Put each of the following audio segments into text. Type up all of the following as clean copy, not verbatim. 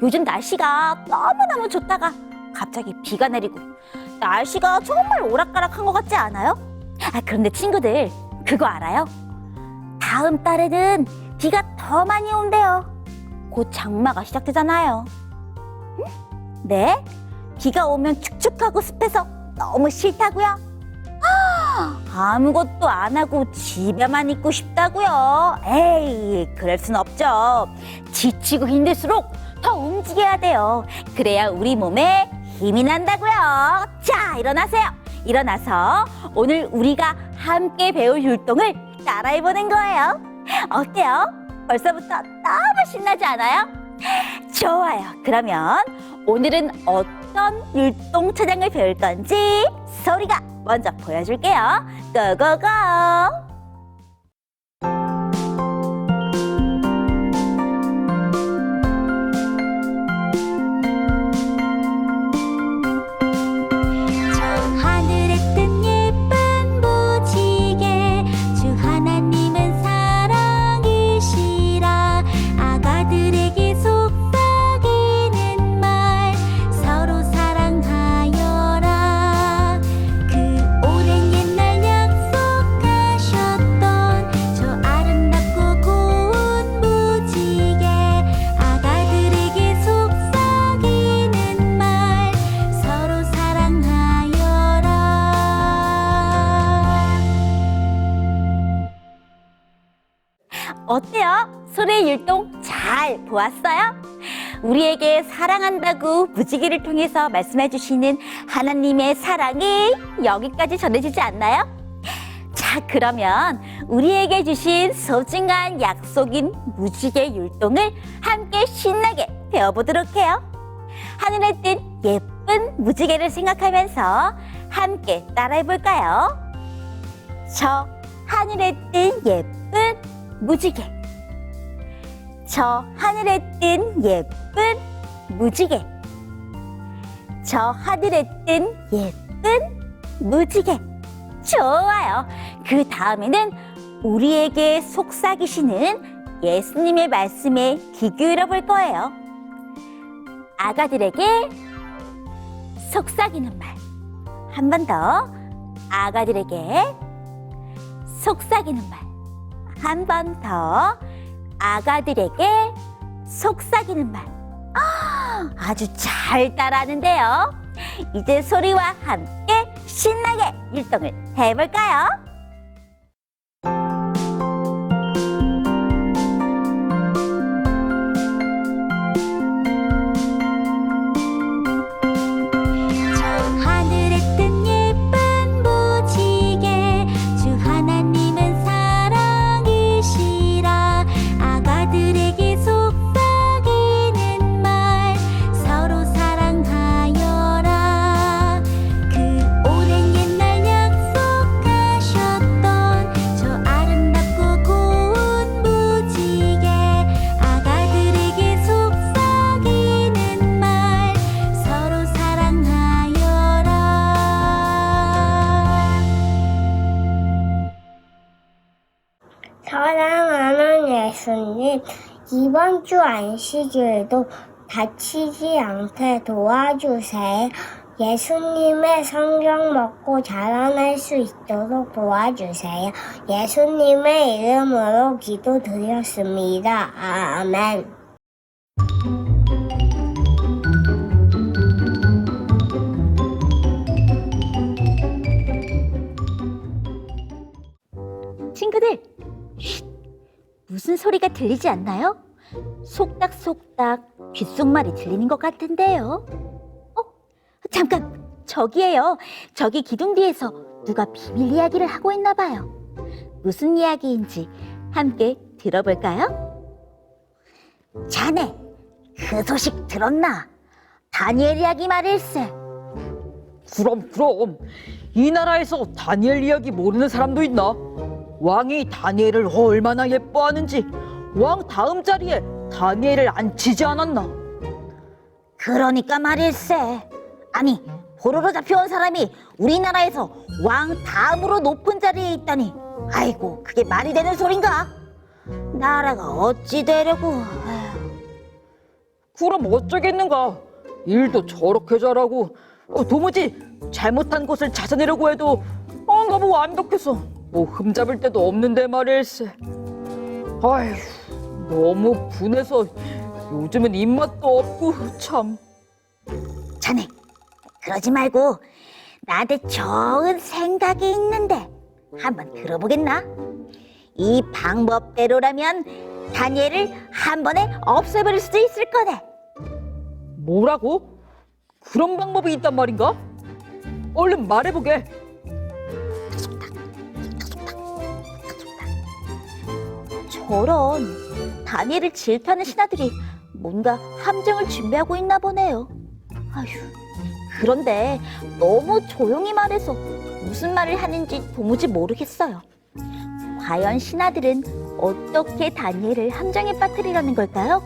요즘 날씨가 너무너무 좋다가 갑자기 비가 내리고 날씨가 정말 오락가락한 것 같지 않아요? 그런데 친구들, 그거 알아요? 다음 달에는 비가 더 많이 온대요. 곧 장마가 시작되잖아요. 네? 비가 오면 축축하고 습해서 너무 싫다고요? 아무것도 안 하고 집에만 있고 싶다고요? 에이, 그럴 순 없죠. 지치고 힘들수록 더 움직여야 돼요. 그래야 우리 몸에 힘이 난다고요. 자, 일어나세요. 일어나서 오늘 우리가 함께 배울 율동을 따라해보는 거예요. 어때요? 벌써부터 너무 신나지 않아요? 좋아요. 그러면 오늘은 어떤 율동 차량을 배울 건지 소리가 먼저 보여줄게요. 고고고! 어때요? 소리의 율동 잘 보았어요? 우리에게 사랑한다고 무지개를 통해서 말씀해 주시는 하나님의 사랑이 여기까지 전해지지 않나요? 자, 그러면 우리에게 주신 소중한 약속인 무지개 율동을 함께 신나게 배워보도록 해요. 하늘에 뜬 예쁜 무지개를 생각하면서 함께 따라해볼까요? 저 하늘에 뜬 예쁜 무지개. 저 하늘에 뜬 예쁜 무지개. 저 하늘에 뜬 예쁜 무지개. 좋아요. 그 다음에는 우리에게 속삭이시는 예수님의 말씀에 귀 기울여 볼 거예요. 아가들에게 속삭이는 말. 한 번 더. 아가들에게 속삭이는 말. 한 번 더. 아가들에게 속삭이는 말. 아주 잘 따라하는데요. 이제 소리와 함께 신나게 율동을 해볼까요? 사랑하는 예수님, 이번 주 안식일도 다치지 않게 도와주세요. 예수님의 성경 먹고 자라날 수 있도록 도와주세요. 예수님의 이름으로 기도드렸습니다. 아멘. 친구들, 쉿! 무슨 소리가 들리지 않나요? 속닥속닥 귓속말이 들리는 것 같은데요. 잠깐! 저기에요. 저기 기둥 뒤에서 누가 비밀 이야기를 하고 있나 봐요. 무슨 이야기인지 함께 들어볼까요? 자네, 그 소식 들었나? 다니엘 이야기 말일세. 그럼 이 나라에서 다니엘 이야기 모르는 사람도 있나? 왕이 다니엘을 얼마나 예뻐하는지 왕 다음 자리에 다니엘을 앉히지 않았나? 그러니까 말일세. 아니, 포로로 잡혀온 사람이 우리나라에서 왕 다음으로 높은 자리에 있다니, 아이고, 그게 말이 되는 소린가? 나라가 어찌 되려고. 그럼 어쩌겠는가? 일도 저렇게 잘하고 도무지 잘못한 것을 찾아내려고 해도 너무 완벽해서 뭐 흠잡을 데도 없는데 말일세. 아휴, 너무 분해서 요즘은 입맛도 없고 참. 자네, 그러지 말고 나한테 좋은 생각이 있는데 한번 들어보겠나? 이 방법대로라면 다니엘을 한 번에 없애버릴 수도 있을 거네. 뭐라고? 그런 방법이 있단 말인가? 얼른 말해보게. 저런, 다니엘을 질투하는 신하들이 뭔가 함정을 준비하고 있나 보네요. 아휴, 그런데 너무 조용히 말해서 무슨 말을 하는지 도무지 모르겠어요. 과연 신하들은 어떻게 다니엘을 함정에 빠뜨리려는 걸까요?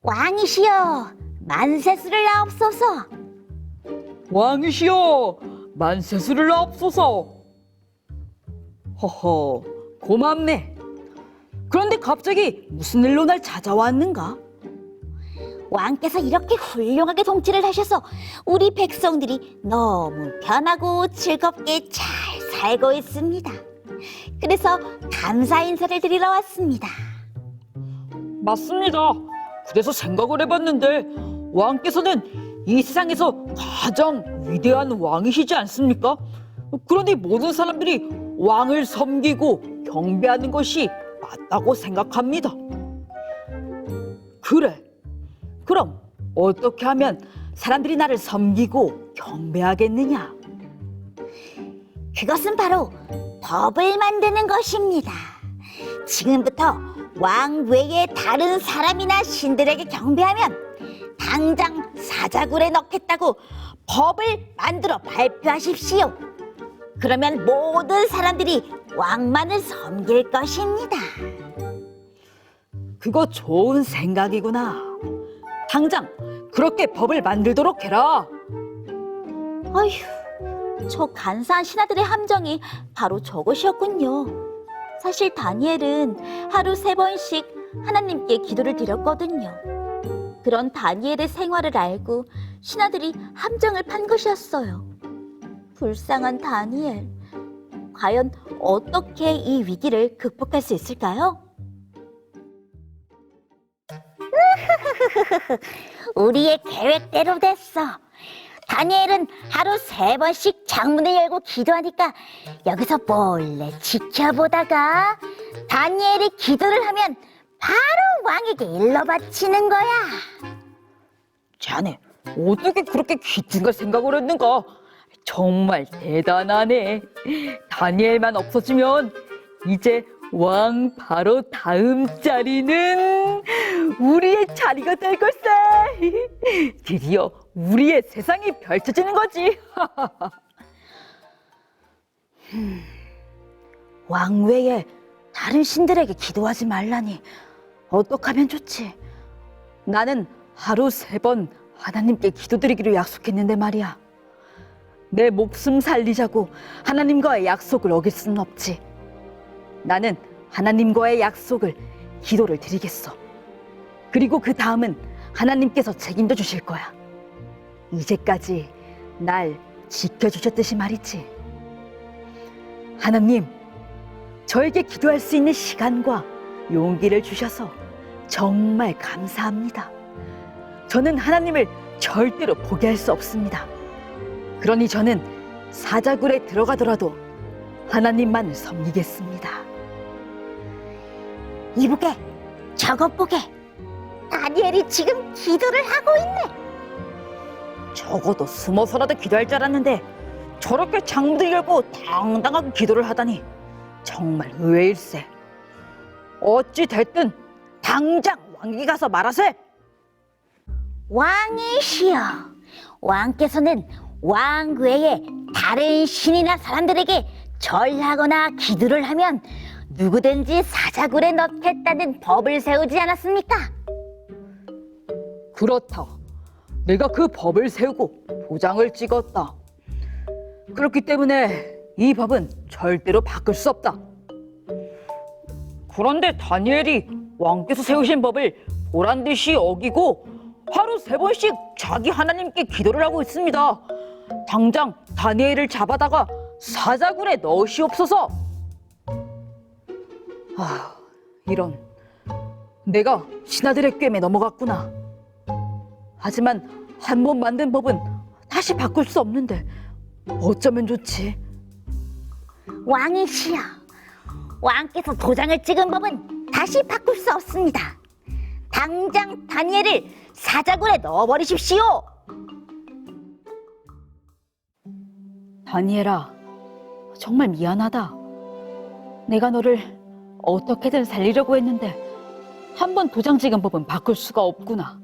왕이시여, 만세수를 하옵소서. 왕이시여, 만세수를 하옵소서. 허허, 고맙네. 그런데 갑자기 무슨 일로 날 찾아왔는가? 왕께서 이렇게 훌륭하게 통치를 하셔서 우리 백성들이 너무 편하고 즐겁게 잘 살고 있습니다. 그래서 감사 인사를 드리러 왔습니다. 맞습니다. 그래서 생각을 해봤는데 왕께서는 이 세상에서 가장 위대한 왕이시지 않습니까? 그러니 모든 사람들이 왕을 섬기고 경배하는 것이 맞다고 생각합니다. 그래. 그럼 어떻게 하면 사람들이 나를 섬기고 경배하겠느냐? 그것은 바로 법을 만드는 것입니다. 지금부터 왕 외에 다른 사람이나 신들에게 경배하면 당장 사자굴에 넣겠다고 법을 만들어 발표하십시오. 그러면 모든 사람들이 왕만을 섬길 것입니다. 그거 좋은 생각이구나. 당장 그렇게 법을 만들도록 해라. 어휴, 저 간사한 신하들의 함정이 바로 저것이었군요. 사실 다니엘은 하루 3번씩 하나님께 기도를 드렸거든요. 그런 다니엘의 생활을 알고 신하들이 함정을 판 것이었어요. 불쌍한 다니엘. 과연 어떻게 이 위기를 극복할 수 있을까요? 우리의 계획대로 됐어. 다니엘은 하루 3번씩 창문을 열고 기도하니까 여기서 몰래 지켜보다가 다니엘이 기도를 하면 바로 왕에게 일러 바치는 거야. 자네, 어떻게 그렇게 기특할 생각을 했는가? 정말 대단하네. 다니엘만 없어지면 이제 왕 바로 다음 자리는 우리의 자리가 될 걸세. 드디어 우리의 세상이 펼쳐지는 거지. 왕 외에 다른 신들에게 기도하지 말라니 어떡하면 좋지? 나는 하루 3번 하나님께 기도드리기로 약속했는데 말이야. 내 목숨 살리자고 하나님과의 약속을 어길 수는 없지. 나는 하나님과의 약속을 기도를 드리겠어. 그리고 그 다음은 하나님께서 책임져 주실 거야. 이제까지 날 지켜주셨듯이 말이지. 하나님, 저에게 기도할 수 있는 시간과 용기를 주셔서 정말 감사합니다. 저는 하나님을 절대로 포기할 수 없습니다. 그러니 저는 사자굴에 들어가더라도 하나님만을 섬기겠습니다. 이보게, 저것 보게. 다니엘이 지금 기도를 하고 있네. 적어도 숨어서라도 기도할 줄 알았는데 저렇게 창문을 열고 당당하게 기도를 하다니 정말 의외일세. 어찌 됐든 당장 왕에게 가서 말하세. 왕이시여, 왕께서는 왕 외에 다른 신이나 사람들에게 절하거나 기도를 하면 누구든지 사자굴에 넣겠다는 법을 세우지 않았습니까? 그렇다. 내가 그 법을 세우고 도장을 찍었다. 그렇기 때문에 이 법은 절대로 바꿀 수 없다. 그런데 다니엘이 왕께서 세우신 법을 보란 듯이 어기고 하루 3번씩 자기 하나님께 기도를 하고 있습니다. 당장 다니엘을 잡아다가 사자굴에 넣으시옵소서. 이런, 내가 신하들의 꿰매 넘어갔구나. 하지만 한 번 만든 법은 다시 바꿀 수 없는데 어쩌면 좋지? 왕이시여, 왕께서 도장을 찍은 법은 다시 바꿀 수 없습니다. 당장 다니엘을 사자굴에 넣어버리십시오. 다니엘아, 정말 미안하다. 내가 너를 어떻게든 살리려고 했는데 한 번 도장 찍은 법은 바꿀 수가 없구나.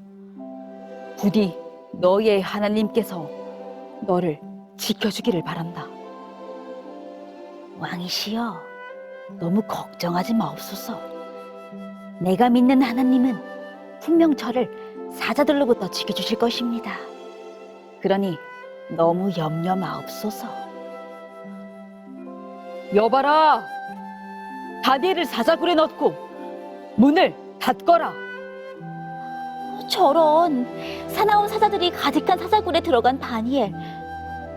부디 너의 하나님께서 너를 지켜주기를 바란다. 왕이시여, 너무 걱정하지 마옵소서. 내가 믿는 하나님은 분명 저를 사자들로부터 지켜주실 것입니다. 그러니 너무 염려 마옵소서. 여봐라, 다니엘을 사자굴에 넣고 문을 닫거라. 저런, 사나운 사자들이 가득한 사자굴에 들어간 다니엘.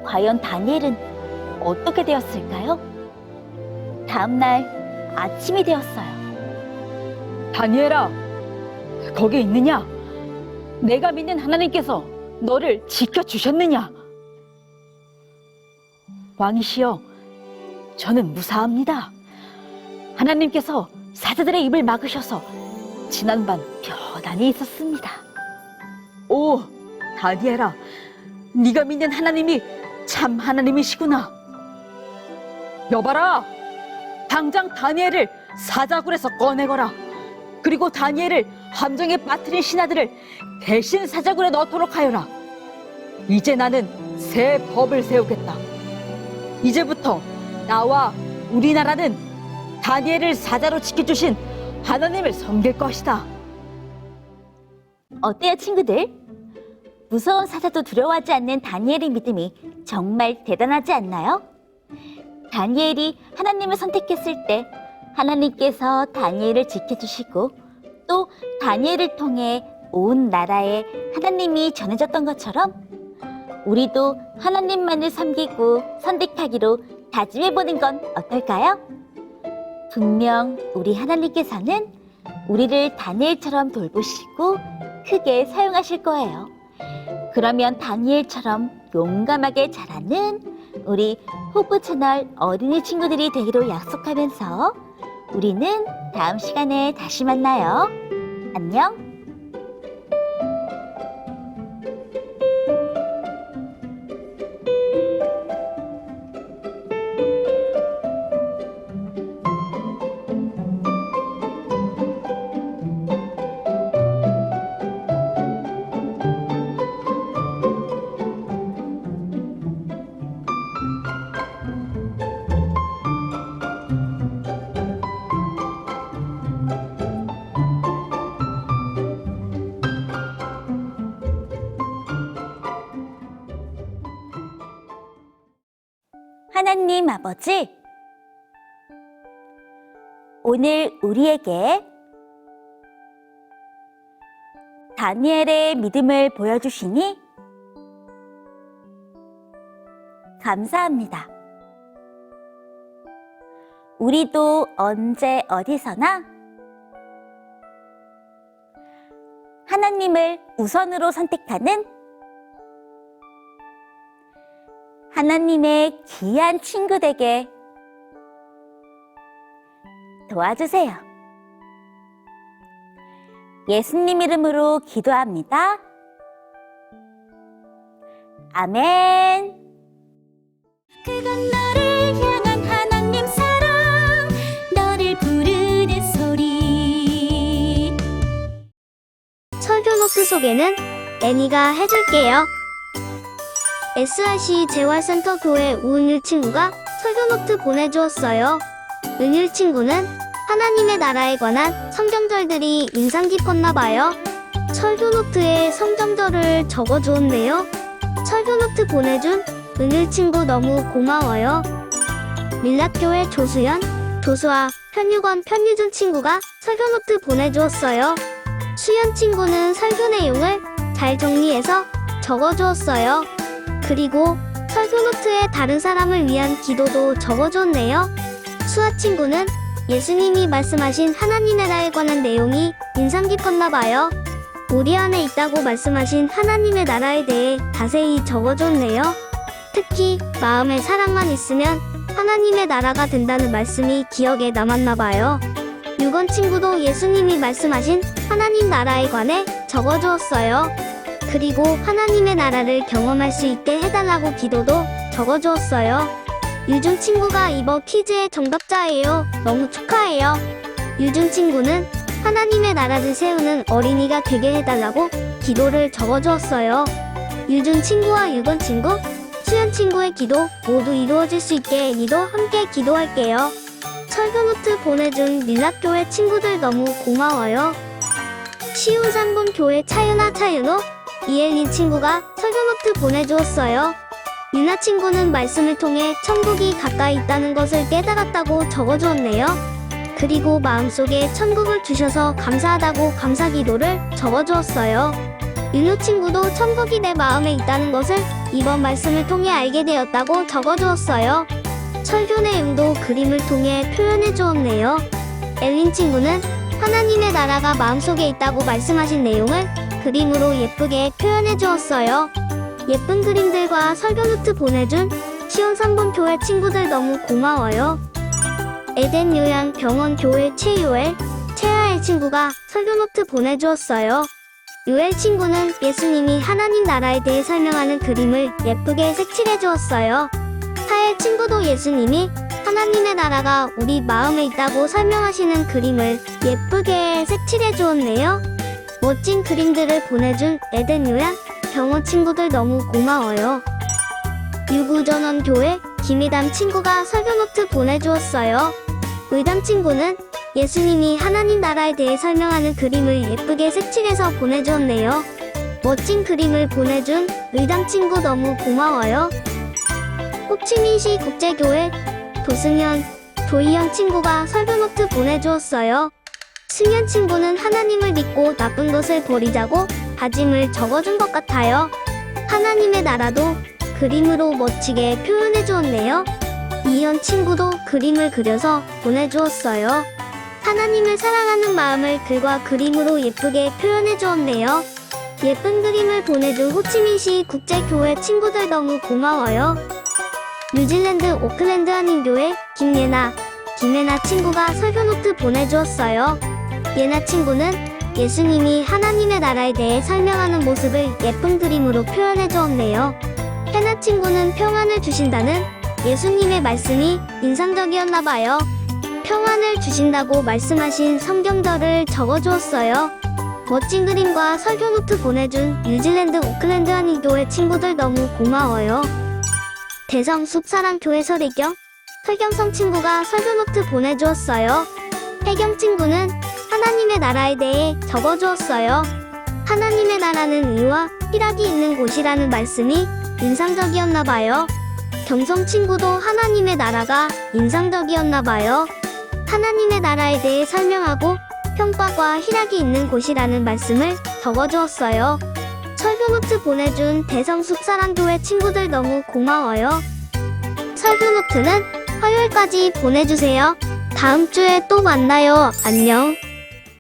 과연 다니엘은 어떻게 되었을까요? 다음 날 아침이 되었어요. 다니엘아, 거기 있느냐? 내가 믿는 하나님께서 너를 지켜주셨느냐? 왕이시여, 저는 무사합니다. 하나님께서 사자들의 입을 막으셔서 지난밤 편안히 있었습니다. 오, 다니엘아, 네가 믿는 하나님이 참 하나님이시구나. 여봐라, 당장 다니엘을 사자굴에서 꺼내거라. 그리고 다니엘을 함정에 빠뜨린 신하들을 대신 사자굴에 넣도록 하여라. 이제 나는 새 법을 세우겠다. 이제부터 나와 우리나라는 다니엘을 사자로 지켜주신 하나님을 섬길 것이다. 어때요, 친구들? 무서운 사자도 두려워하지 않는 다니엘의 믿음이 정말 대단하지 않나요? 다니엘이 하나님을 선택했을 때 하나님께서 다니엘을 지켜주시고 또 다니엘을 통해 온 나라에 하나님이 전해졌던 것처럼 우리도 하나님만을 섬기고 선택하기로 다짐해보는 건 어떨까요? 분명 우리 하나님께서는 우리를 다니엘처럼 돌보시고 크게 사용하실 거예요. 그러면 다니엘처럼 용감하게 자라는 우리 호프 채널 어린이 친구들이 되기로 약속하면서 우리는 다음 시간에 다시 만나요. 안녕! 하나님 아버지, 오늘 우리에게 다니엘의 믿음을 보여주시니 감사합니다. 우리도 언제 어디서나 하나님을 우선으로 선택하는 하나님의 귀한 친구 되게 도와주세요. 예수님 이름으로 기도합니다. 아멘. 그건 너를 향한 하나님 사랑, 너를 부르는 소리. 설교노트 소개는 애니가 해줄게요. SRC 재활센터 교회 우은일 친구가 설교노트 보내주었어요. 은일 친구는 하나님의 나라에 관한 성경절들이 인상 깊었나봐요. 설교노트에 성경절을 적어주었네요. 설교노트 보내준 은일 친구 너무 고마워요. 밀락교회 조수연, 조수아, 편유건, 편유준 친구가 설교노트 보내주었어요. 수연 친구는 설교 내용을 잘 정리해서 적어주었어요. 그리고 설교 노트에 다른 사람을 위한 기도도 적어주었네요. 수아 친구는 예수님이 말씀하신 하나님의 나라에 관한 내용이 인상 깊었나 봐요. 우리 안에 있다고 말씀하신 하나님의 나라에 대해 자세히 적어줬네요. 특히 마음의 사랑만 있으면 하나님의 나라가 된다는 말씀이 기억에 남았나 봐요. 유건 친구도 예수님이 말씀하신 하나님 나라에 관해 적어주었어요. 그리고 하나님의 나라를 경험할 수 있게 해달라고 기도도 적어주었어요. 유준 친구가 이번 퀴즈의 정답자예요. 너무 축하해요. 유준 친구는 하나님의 나라를 세우는 어린이가 되게 해달라고 기도를 적어주었어요. 유준 친구와 유건 친구, 수연 친구의 기도 모두 이루어질 수 있게 우리도 함께 기도할게요. 설교 노트 보내준 민락교회 친구들 너무 고마워요. 시운산본 교회 차윤아 차윤호, 이엘린 친구가 설교 노트 보내주었어요. 유나 친구는 말씀을 통해 천국이 가까이 있다는 것을 깨달았다고 적어주었네요. 그리고 마음속에 천국을 주셔서 감사하다고 감사기도를 적어주었어요. 윤우 친구도 천국이 내 마음에 있다는 것을 이번 말씀을 통해 알게 되었다고 적어주었어요. 설교 내용도 그림을 통해 표현해 주었네요. 엘린 친구는 하나님의 나라가 마음속에 있다고 말씀하신 내용을 그림으로 예쁘게 표현해 주었어요. 예쁜 그림들과 설교 노트 보내준 시온 3번 교회 친구들 너무 고마워요. 에덴 요양 병원 교회 최요엘, 최하엘 친구가 설교 노트 보내주었어요. 요엘 친구는 예수님이 하나님 나라에 대해 설명하는 그림을 예쁘게 색칠해 주었어요. 하엘 친구도 예수님이 하나님의 나라가 우리 마음에 있다고 설명하시는 그림을 예쁘게 색칠해 주었네요. 멋진 그림들을 보내준 에덴 요양 병원 친구들 너무 고마워요. 유구전원 교회 김희담 친구가 설교 노트 보내주었어요. 의담 친구는 예수님이 하나님 나라에 대해 설명하는 그림을 예쁘게 색칠해서 보내주었네요. 멋진 그림을 보내준 의담 친구 너무 고마워요. 호치민시 국제교회 도승현, 조희영 친구가 설교 노트 보내주었어요. 승현 친구는 하나님을 믿고 나쁜 것을 버리자고 다짐을 적어준 것 같아요. 하나님의 나라도 그림으로 멋지게 표현해 주었네요. 이현 친구도 그림을 그려서 보내주었어요. 하나님을 사랑하는 마음을 글과 그림으로 예쁘게 표현해 주었네요. 예쁜 그림을 보내준 호치민시 국제교회 친구들 너무 고마워요. 뉴질랜드 오클랜드 한인교회 김예나 친구가 설교 노트 보내주었어요. 예나 친구는 예수님이 하나님의 나라에 대해 설명하는 모습을 예쁜 그림으로 표현해 주었네요. 해나 친구는 평안을 주신다는 예수님의 말씀이 인상적이었나 봐요. 평안을 주신다고 말씀하신 성경절을 적어주었어요. 멋진 그림과 설교 노트 보내준 뉴질랜드 오클랜드 한인교회 친구들 너무 고마워요. 대성 숲사랑교회 설경성 친구가 설교 노트 보내주었어요. 혜경 친구는 하나님의 나라에 대해 적어주었어요. 하나님의 나라는 의와 희락이 있는 곳이라는 말씀이 인상적이었나 봐요. 경성 친구도 하나님의 나라가 인상적이었나 봐요. 하나님의 나라에 대해 설명하고 평화과 희락이 있는 곳이라는 말씀을 적어주었어요. 설교 노트 보내준 대성 숲사랑교회 친구들 너무 고마워요. 설교 노트는 화요일까지 보내주세요. 다음 주에 또 만나요. 안녕.